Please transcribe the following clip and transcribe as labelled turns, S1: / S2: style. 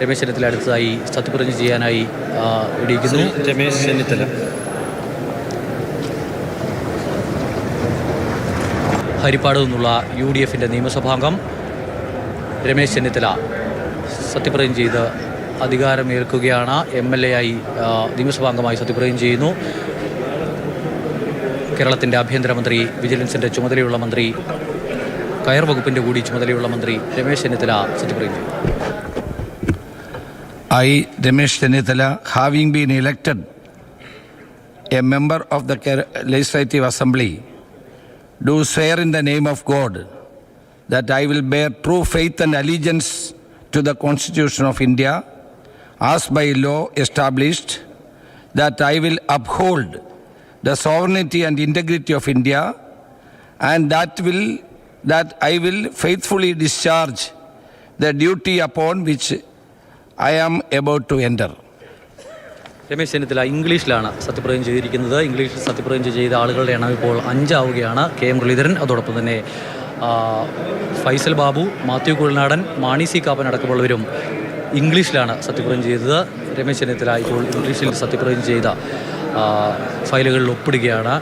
S1: രമേശ് ചെന്നിത്തല അടുത്തതായി സത്യപ്രതിജ്ഞ ചെയ്യാനായി ഇടിയിക്കുന്നു.
S2: രമേശ് ചെന്നിത്തല
S1: ഹരിപ്പാട് നിന്നുള്ള UDF-ൻ്റെ നിയമസഭാംഗം രമേശ് ചെന്നിത്തല സത്യപ്രതിജ്ഞ ചെയ്ത് അധികാരമേൽക്കുകയാണ്. MLA ആയി നിയമസഭാംഗമായി സത്യപ്രതിജ്ഞ ചെയ്യുന്നു. കേരളത്തിൻ്റെ ആഭ്യന്തരമന്ത്രി, വിജിലൻസിൻ്റെ ചുമതലയുള്ള മന്ത്രി, കയർ വകുപ്പിൻ്റെ കൂടി ചുമതലയുള്ള മന്ത്രി രമേശ് ചെന്നിത്തല സത്യപ്രതിജ്ഞ ചെയ്തു.
S3: I, Ramesh Chennithala, having been elected a member of the Legislative Assembly, do swear in the name of God that I will bear true faith and allegiance to the Constitution of India as by law established, that I will uphold the sovereignty and integrity of India, and that I will faithfully discharge the duty upon which I am about to enter.
S1: Ramesh Chennithala ഇംഗ്ലീഷിലാണ് സത്യപ്രതിജ്ഞ ചെയ്തിരിക്കുന്നത്. ഇംഗ്ലീഷിൽ സത്യപ്രതിജ്ഞ ചെയ്ത ആളുകളുടെ എണ്ണം ഇപ്പോൾ 5 ആവുകയാണ്. KM മുരളീധരൻ, അതോടൊപ്പം തന്നെ ഫൈസൽ ബാബു, മാത്യു കുഴൽനാടൻ, മാണി സി കാപ്പൻ അടക്കമുള്ളവരും ഇംഗ്ലീഷിലാണ് സത്യപ്രതിജ്ഞ ചെയ്തത്. രമേശ് ചെന്നിത്തല ഇപ്പോൾ ഇംഗ്ലീഷിൽ സത്യപ്രതിജ്ഞ ചെയ്ത ഫയലുകളിൽ ഒപ്പിടുകയാണ്.